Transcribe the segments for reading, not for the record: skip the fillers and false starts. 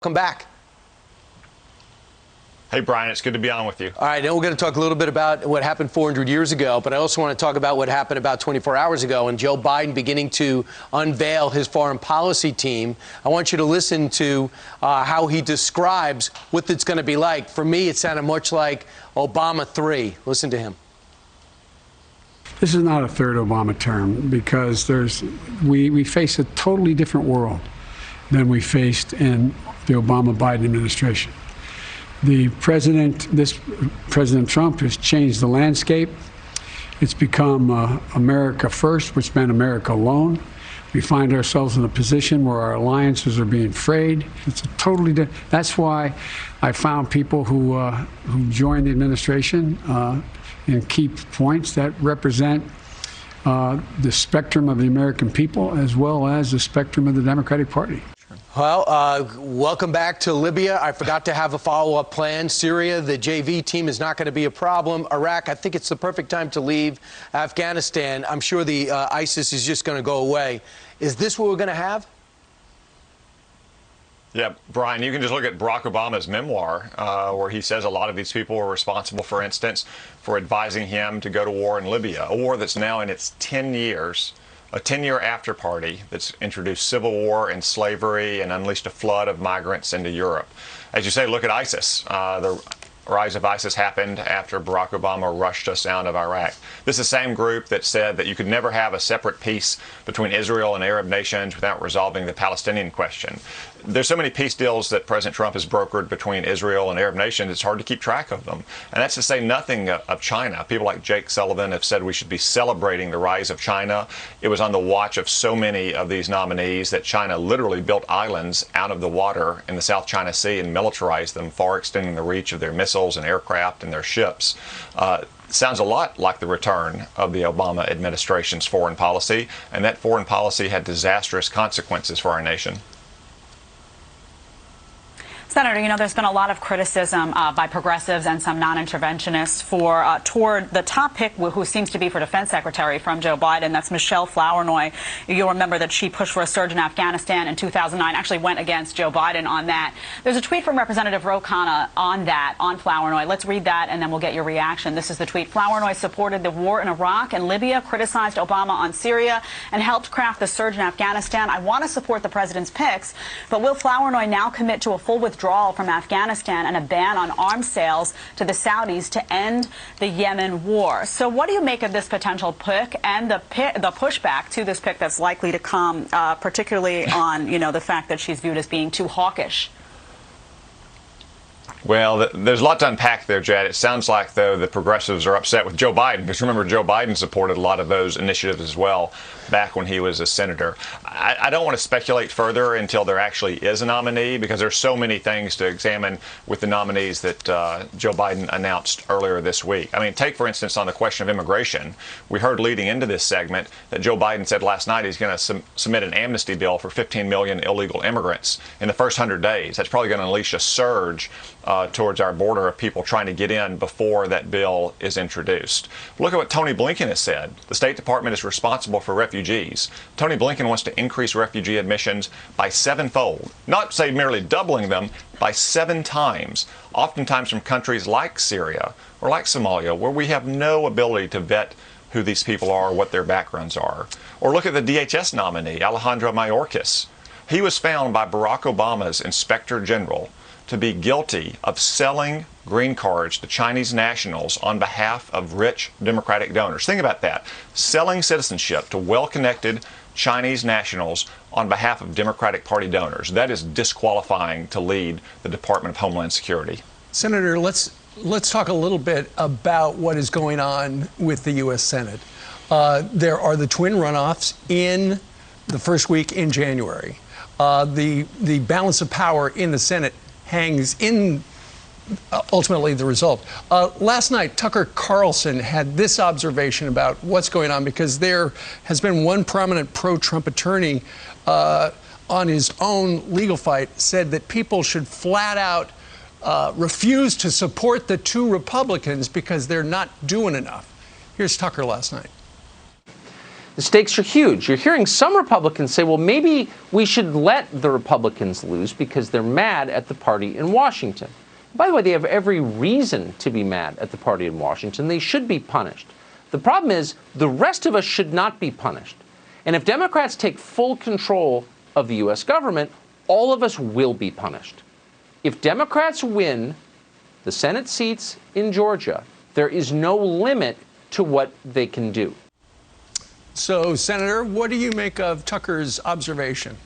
Come back. Hey, Brian, it's good to be on with you. All right, now we're going to talk a little bit about what happened 400 years ago, but I also want to talk about what happened about 24 hours ago and Joe Biden beginning to unveil his foreign policy team. I want you to listen to how he describes what it's going to be like. For me, it sounded much like Obama 3. Listen to him. This is not a third Obama term because we face a totally different world than we faced in the Obama-Biden administration. President Trump has changed the landscape. It's become America first, which meant America alone. We find ourselves in a position where our alliances are being frayed. It's a totally different. That's why I found people who joined the administration in key points that represent the spectrum of the American people as well as the spectrum of the Democratic Party. Well, welcome back to Libya. I forgot to have a follow-up plan. Syria, the JV team is not going to be a problem. Iraq, I think it's the perfect time to leave. Afghanistan, I'm sure the ISIS is just going to go away. Is this what we're going to have? Yeah, Brian, you can just look at Barack Obama's memoir, where he says a lot of these people were responsible, for instance, for advising him to go to war in Libya, a war that's now in its 10 years. A 10-year after party that's introduced civil war and slavery and unleashed a flood of migrants into Europe. As you say, look at ISIS. The rise of ISIS happened after Barack Obama rushed us out of Iraq. This is the same group that said that you could never have a separate peace between Israel and Arab nations without resolving the Palestinian question. There's so many peace deals that President Trump has brokered between Israel and Arab nations, it's hard to keep track of them. And that's to say nothing of China. People like Jake Sullivan have said we should be celebrating the rise of China. It was on the watch of so many of these nominees that China literally built islands out of the water in the South China Sea and militarized them, far extending the reach of their missiles and aircraft and their ships. Sounds a lot like the return of the Obama administration's foreign policy, and that foreign policy had disastrous consequences for our nation. Senator, you know, there's been a lot of criticism by progressives and some non-interventionists toward the top pick, who seems to be for defense secretary from Joe Biden. That's Michelle Flournoy. You'll remember that she pushed for a surge in Afghanistan in 2009, actually went against Joe Biden on that. There's a tweet from Representative Ro Khanna on Flournoy. Let's read that, and then we'll get your reaction. This is the tweet. Flournoy supported the war in Iraq and Libya, criticized Obama on Syria, and helped craft the surge in Afghanistan. I want to support the president's picks, but will Flournoy now commit to a full withdrawal from Afghanistan and a ban on arms sales to the Saudis to end the Yemen war? So what do you make of this potential pick and the pushback to this pick that's likely to come, particularly on, you know, the fact that she's viewed as being too hawkish? Well, there's a lot to unpack there, Jad. It sounds like, though, the progressives are upset with Joe Biden, because remember, Joe Biden supported a lot of those initiatives as well back when he was a senator. I don't want to speculate further until there actually is a nominee, because there's so many things to examine with the nominees that Joe Biden announced earlier this week. I mean, take, for instance, on the question of immigration. We heard leading into this segment that Joe Biden said last night he's going to submit an amnesty bill for 15 million illegal immigrants in the first 100 days. That's probably going to unleash a surge towards our border of people trying to get in before that bill is introduced. Look at what Tony Blinken has said. The State Department is responsible for refugees. Tony Blinken wants to increase refugee admissions by 7-fold. Not, say, merely doubling them, by 7 times, oftentimes from countries like Syria or like Somalia, where we have no ability to vet who these people are or what their backgrounds are. Or look at the DHS nominee, Alejandro Mayorkas. He was found by Barack Obama's Inspector General to be guilty of selling green cards to Chinese nationals on behalf of rich Democratic donors. Think about that. Selling citizenship to well-connected Chinese nationals on behalf of Democratic Party donors. That is disqualifying to lead the Department of Homeland Security. Senator, let's talk a little bit about what is going on with the U.S. Senate. There are the twin runoffs in the first week in January. The balance of power in the Senate hangs in ultimately the result. Last night, Tucker Carlson had this observation about what's going on, because there has been one prominent pro-Trump attorney on his own legal fight said that people should flat out refuse to support the 2 Republicans because they're not doing enough. Here's Tucker last night. The stakes are huge. You're hearing some Republicans say, well, maybe we should let the Republicans lose because they're mad at the party in Washington. By the way, they have every reason to be mad at the party in Washington. They should be punished. The problem is the rest of us should not be punished. And if Democrats take full control of the U.S. government, all of us will be punished. If Democrats win the Senate seats in Georgia, there is no limit to what they can do. So, Senator, what do you make of Tucker's observation?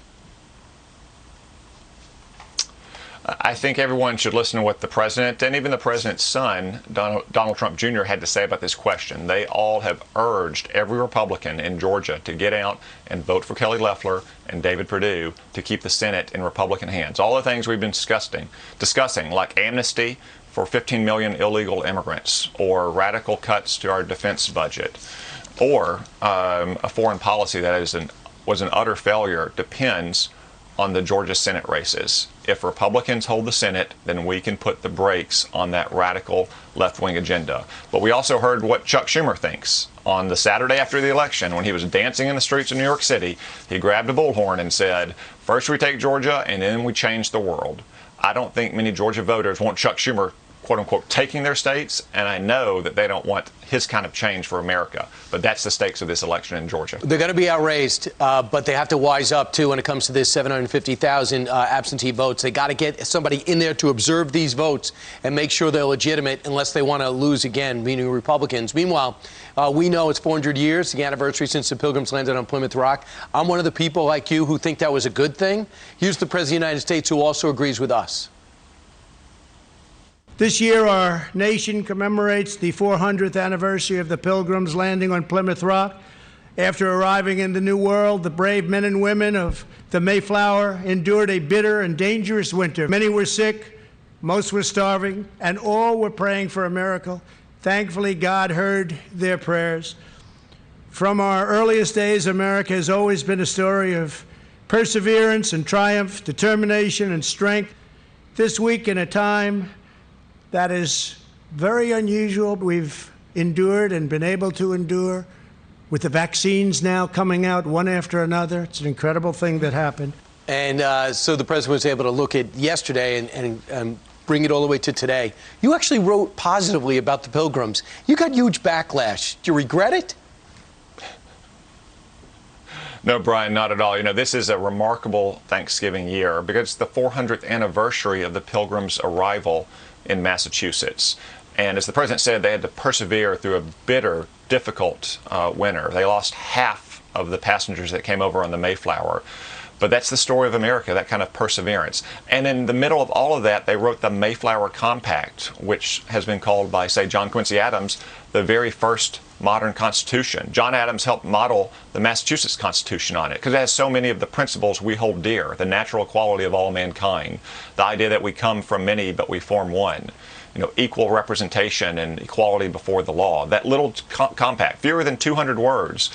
I think everyone should listen to what the president and even the president's son, Donald Trump Jr., had to say about this question. They all have urged every Republican in Georgia to get out and vote for Kelly Loeffler and David Perdue to keep the Senate in Republican hands. All the things we've been discussing, like amnesty for 15 million illegal immigrants, or radical cuts to our defense budget, or a foreign policy that was an utter failure, depends on the Georgia Senate races. If Republicans hold the Senate, then we can put the brakes on that radical left-wing agenda. But we also heard what Chuck Schumer thinks. On the Saturday after the election, when he was dancing in the streets of New York City, he grabbed a bullhorn and said, first we take Georgia and then we change the world. I don't think many Georgia voters want Chuck Schumer, quote unquote, taking their states, and I know that they don't want his kind of change for America. But that's the stakes of this election in Georgia. They're going to be outraised, but they have to wise up, too, when it comes to this 750,000 absentee votes. They got to get somebody in there to observe these votes and make sure they're legitimate unless they want to lose again, meaning Republicans. Meanwhile, we know it's 400 years, the anniversary since the Pilgrims landed on Plymouth Rock. I'm one of the people like you who think that was a good thing. Here's the President of the United States who also agrees with us. This year, our nation commemorates the 400th anniversary of the Pilgrims landing on Plymouth Rock. After arriving in the New World, the brave men and women of the Mayflower endured a bitter and dangerous winter. Many were sick, most were starving, and all were praying for a miracle. Thankfully, God heard their prayers. From our earliest days, America has always been a story of perseverance and triumph, determination and strength. This week, in a time that is very unusual, we've endured and been able to endure with the vaccines now coming out one after another. It's an incredible thing that happened. And so the president was able to look at yesterday and bring it all the way to today. You actually wrote positively about the Pilgrims. You got huge backlash. Do you regret it? No, Brian, not at all. You know, this is a remarkable Thanksgiving year because it's the 400th anniversary of the Pilgrims' arrival in Massachusetts. And as the president said, they had to persevere through a bitter, difficult winter. They lost half of the passengers that came over on the Mayflower. But that's the story of America, that kind of perseverance. And in the middle of all of that, they wrote the Mayflower Compact, which has been called by, say, John Quincy Adams, the very first modern Constitution. John Adams helped model the Massachusetts Constitution on it because it has so many of the principles we hold dear: the natural equality of all mankind, the idea that we come from many but we form one, you know, equal representation and equality before the law. That little compact, fewer than 200 words,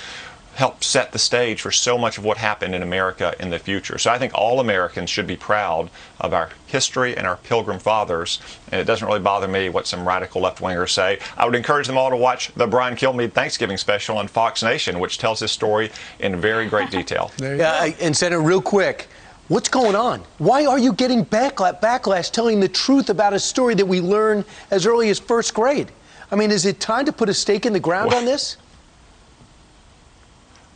helped set the stage for so much of what happened in America in the future. So I think all Americans should be proud of our history and our Pilgrim Fathers, and it doesn't really bother me what some radical left-wingers say. I would encourage them all to watch the Brian Kilmeade Thanksgiving special on Fox Nation, which tells his story in very great detail. And Senator, real quick, what's going on? Why are you getting backlash telling the truth about a story that we learned as early as first grade? I mean, is it time to put a stake in the ground on this?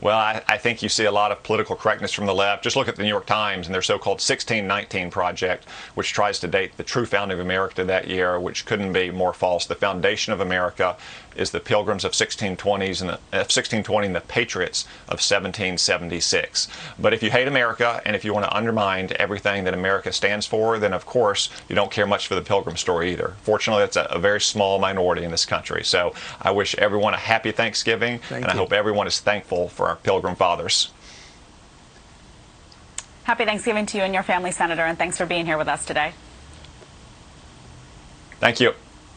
Well, I think you see a lot of political correctness from the left. Just look at the New York Times and their so-called 1619 project, which tries to date the true founding of America to that year, which couldn't be more false. The foundation of America is the Pilgrims of 1620 and the Patriots of 1776. But if you hate America and if you want to undermine everything that America stands for, then of course you don't care much for the Pilgrim story either. Fortunately, that's a very small minority in this country. So I wish everyone a happy Thanksgiving, and I hope everyone is thankful for our Pilgrim Fathers. Happy Thanksgiving to you and your family, Senator, and thanks for being here with us today. Thank you.